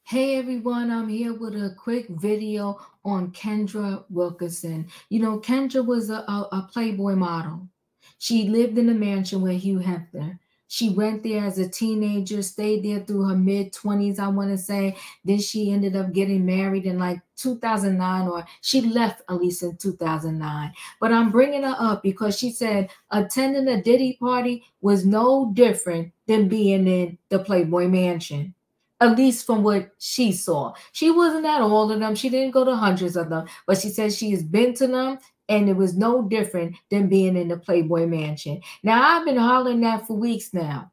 Hey everyone, I'm here with a quick video on Kendra Wilkinson. You know, Kendra was a Playboy model. She lived in a mansion with Hugh Hefner. She went there as a teenager, stayed there through her mid-20s, I want to say. Then she ended up getting married in like 2009, or she left at least in 2009. But I'm bringing her up because she said attending a Diddy party was no different than being in the Playboy Mansion, at least from what she saw. She wasn't at all of them. She didn't go to hundreds of them, but she said she has been to them, and it was no different than being in the Playboy Mansion. Now, I've been hollering that for weeks now.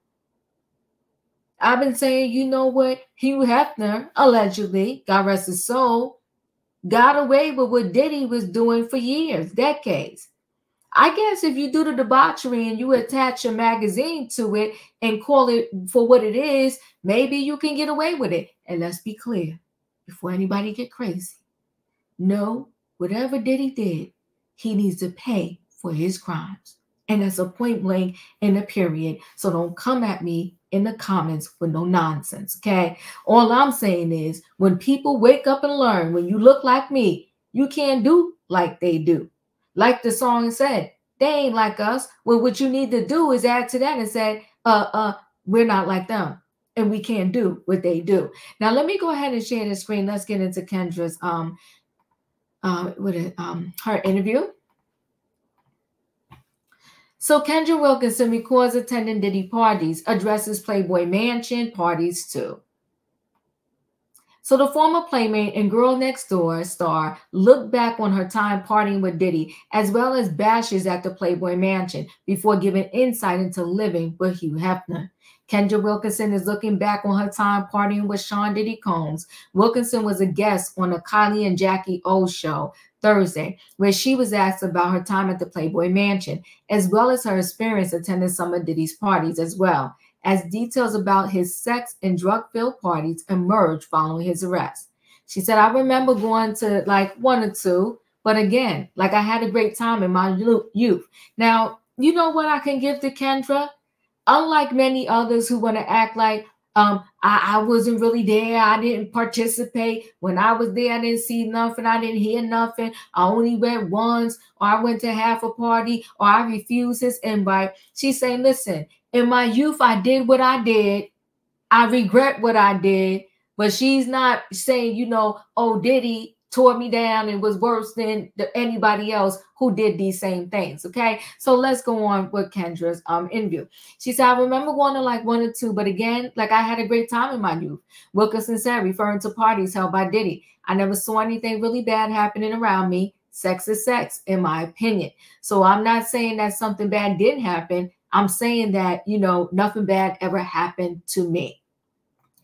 I've been saying, you know what? Hugh Hefner, allegedly, God rest his soul, got away with what Diddy was doing for years, decades. I guess if you do the debauchery and you attach a magazine to it and call it for what it is, maybe you can get away with it. And let's be clear, before anybody get crazy. No, whatever Diddy did, he needs to pay for his crimes. And that's a point blank and a period. So don't come at me in the comments with no nonsense, okay? All I'm saying is when people wake up and learn, when you look like me, you can't do like they do. Like the song said, they ain't like us. Well, what you need to do is add to that and say, we're not like them, and we can't do what they do. Now, let me go ahead and share the screen. Let's get into Kendra's her interview. So Kendra Wilkinson records attending Diddy parties, addresses Playboy Mansion parties too. So the former Playmate and Girl Next Door star looked back on her time partying with Diddy, as well as bashes at the Playboy Mansion, before giving insight into living with Hugh Hefner. Kendra Wilkinson is looking back on her time partying with Sean Diddy Combs. Wilkinson was a guest on the Kylie and Jackie O show Thursday, where she was asked about her time at the Playboy Mansion, as well as her experience attending some of Diddy's parties as well, as details about his sex and drug-filled parties emerged following his arrest. She said, I remember going to like one or two, but again, like I had a great time in my youth. Now, you know what I can give to Kendra? Unlike many others who want to act like I wasn't really there, I didn't participate. When I was there, I didn't see nothing, I didn't hear nothing. I only went once, or I went to half a party, or I refused his invite. She's saying, listen, in my youth, I did what I did. I regret what I did. But she's not saying, you know, oh, Diddy tore me down and was worse than anybody else who did these same things. Okay, so let's go on with Kendra's interview. She said, I remember going to like one or two, but again, like I had a great time in my youth. Wilkinson said, referring to parties held by Diddy, I never saw anything really bad happening around me. Sex is sex, in my opinion. So I'm not saying that something bad didn't happen. I'm saying that, you know, nothing bad ever happened to me.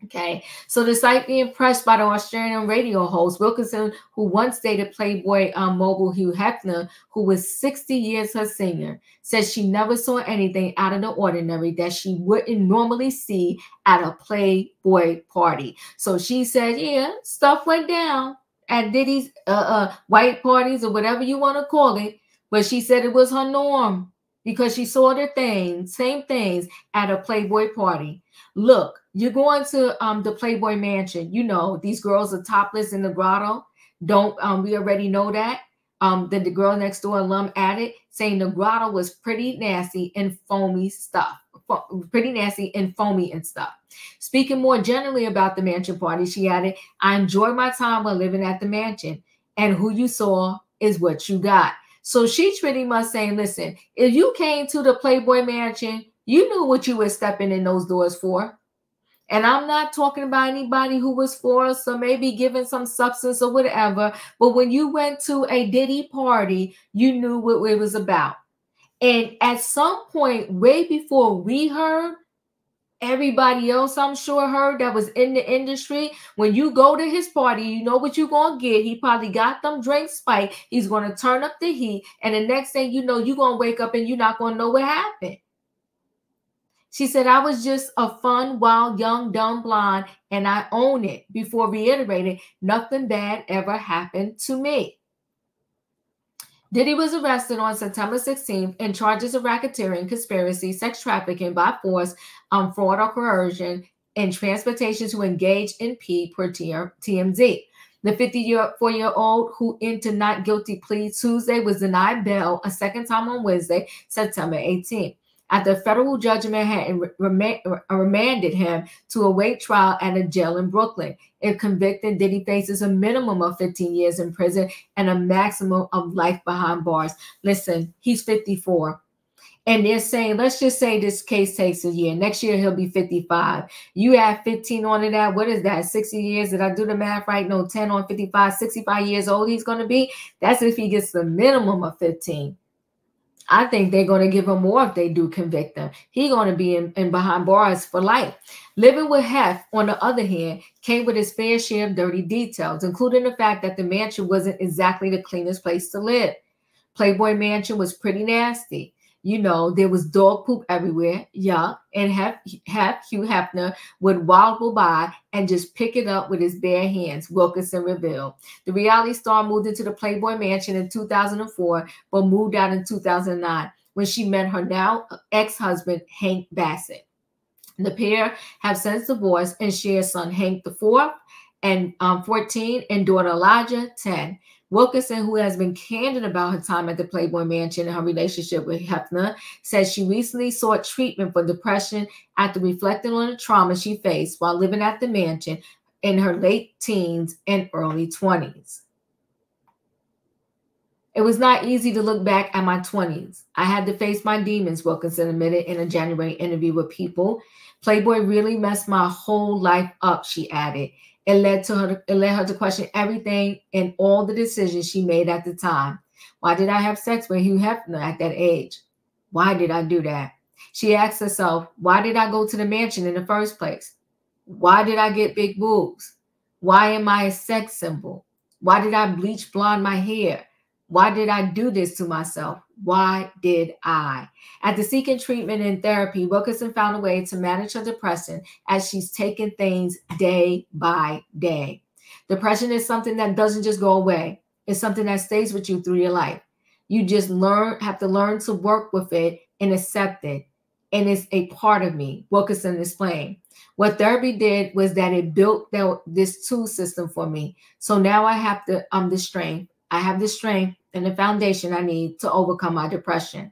Okay, so despite being impressed by the Australian radio host Wilkinson, who once dated Playboy mogul Hugh Hefner, who was 60 years her senior, says she never saw anything out of the ordinary that she wouldn't normally see at a Playboy party. So she said, yeah, stuff went down at Diddy's white parties or whatever you want to call it, but she said it was her norm because she saw the same things at a Playboy party. Look, you're going to the Playboy Mansion. You know, these girls are topless in the grotto. Don't we already know that? That the Girl Next Door alum added, saying the grotto was pretty nasty and foamy stuff. Pretty nasty and foamy and stuff. Speaking more generally about the mansion party, she added, I enjoyed my time while living at the mansion, and who you saw is what you got. So she's pretty much saying, listen, if you came to the Playboy Mansion, you knew what you were stepping in those doors for. And I'm not talking about anybody who was forced or maybe given some substance or whatever. But when you went to a Diddy party, you knew what it was about. And at some point, way before we heard, everybody else, I'm sure, heard that was in the industry. When you go to his party, you know what you're going to get. He probably got them drinks spiked. He's going to turn up the heat. And the next thing you know, you're going to wake up and you're not going to know what happened. She said, I was just a fun, wild, young, dumb blonde, and I own it, before reiterating, nothing bad ever happened to me. Diddy was arrested on September 16th in charges of racketeering, conspiracy, sex trafficking by force, fraud or coercion, and transportation to engage in P per TMZ. The 54-year-old who entered not guilty plea Tuesday was denied bail a second time on Wednesday, September 18th, after a federal judge in Manhattan remanded him to await trial at a jail in Brooklyn. If convicted, Diddy faces a minimum of 15 years in prison and a maximum of life behind bars. Listen, he's 54. And they're saying, let's just say this case takes a year. Next year, he'll be 55. You add 15 on to that. What is that? 60 years? Did I do the math right? No, 10 on 55, 65 years old he's going to be. That's if he gets the minimum of 15. I think they're going to give him more if they do convict him. He's going to be in behind bars for life. Living with Hef, on the other hand, came with his fair share of dirty details, including the fact that the mansion wasn't exactly the cleanest place to live. Playboy Mansion was pretty nasty. You know, there was dog poop everywhere. Yeah. And Hugh Hefner would waddle by and just pick it up with his bare hands, Wilkinson revealed. The reality star moved into the Playboy Mansion in 2004, but moved out in 2009 when she met her now ex-husband, Hank Bassett. The pair have since divorced and share son Hank IV and 14 and daughter Elijah 10. Wilkinson, who has been candid about her time at the Playboy Mansion and her relationship with Hefner, says she recently sought treatment for depression after reflecting on the trauma she faced while living at the mansion in her late teens and early 20s. It was not easy to look back at my 20s. I had to face my demons, Wilkinson admitted in a January interview with People. Playboy really messed my whole life up, she added. It led her to question everything and all the decisions she made at the time. Why did I have sex with Hugh Hefner at that age? Why did I do that? She asked herself, why did I go to the mansion in the first place? Why did I get big boobs? Why am I a sex symbol? Why did I bleach blonde my hair? Why did I do this to myself? Why did I? After seeking treatment and therapy, Wilkinson found a way to manage her depression as she's taken things day by day. Depression is something that doesn't just go away. It's something that stays with you through your life. You just have to learn to work with it and accept it. And it's a part of me, Wilkinson explained. What therapy did was that it built this tool system for me. So now I have the strength. I have the strength and the foundation I need to overcome my depression.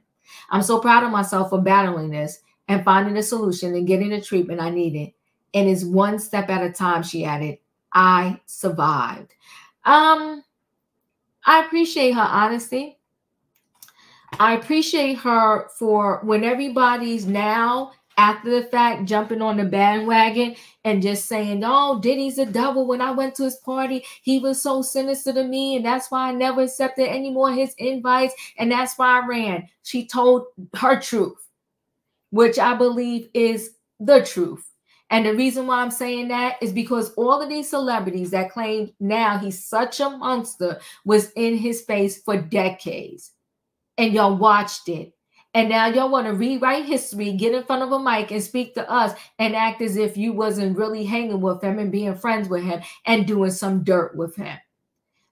I'm so proud of myself for battling this and finding a solution and getting the treatment I needed. And it's one step at a time, she added. I survived. I appreciate her honesty. I appreciate her for when everybody's now, after the fact, jumping on the bandwagon and just saying, oh, Diddy's a devil. When I went to his party, he was so sinister to me. And that's why I never accepted any more of his invites. And that's why I ran. She told her truth, which I believe is the truth. And the reason why I'm saying that is because all of these celebrities that claim now he's such a monster was in his face for decades. And y'all watched it. And now y'all want to rewrite history, get in front of a mic and speak to us and act as if you wasn't really hanging with him and being friends with him and doing some dirt with him.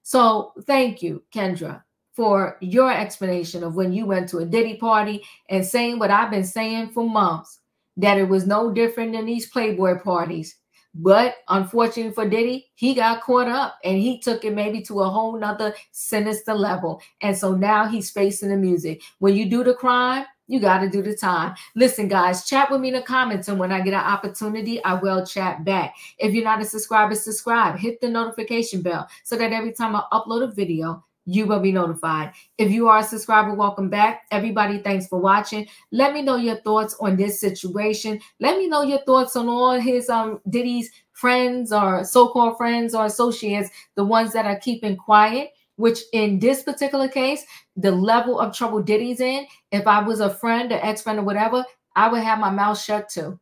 So thank you, Kendra, for your explanation of when you went to a Diddy party and saying what I've been saying for months, that it was no different than these Playboy parties. But unfortunately for Diddy, he got caught up and he took it maybe to a whole nother sinister level. And so now he's facing the music. When you do the crime, you got to do the time. Listen, guys, chat with me in the comments. And when I get an opportunity, I will chat back. If you're not a subscriber, subscribe. Hit the notification bell so that every time I upload a video, you will be notified. If you are a subscriber, welcome back. Everybody, thanks for watching. Let me know your thoughts on this situation. Let me know your thoughts on all his Diddy's friends or so-called friends or associates, the ones that are keeping quiet, which in this particular case, the level of trouble Diddy's in, if I was a friend, an ex-friend or whatever, I would have my mouth shut too.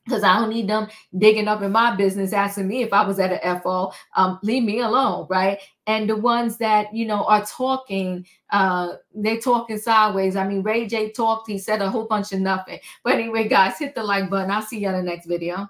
Because I don't need them digging up in my business, asking me if I was at an FO. Leave me alone, right? And the ones that, you know, are talking, they're talking sideways. I mean, Ray J talked. He said a whole bunch of nothing. But anyway, guys, hit the like button. I'll see you on the next video.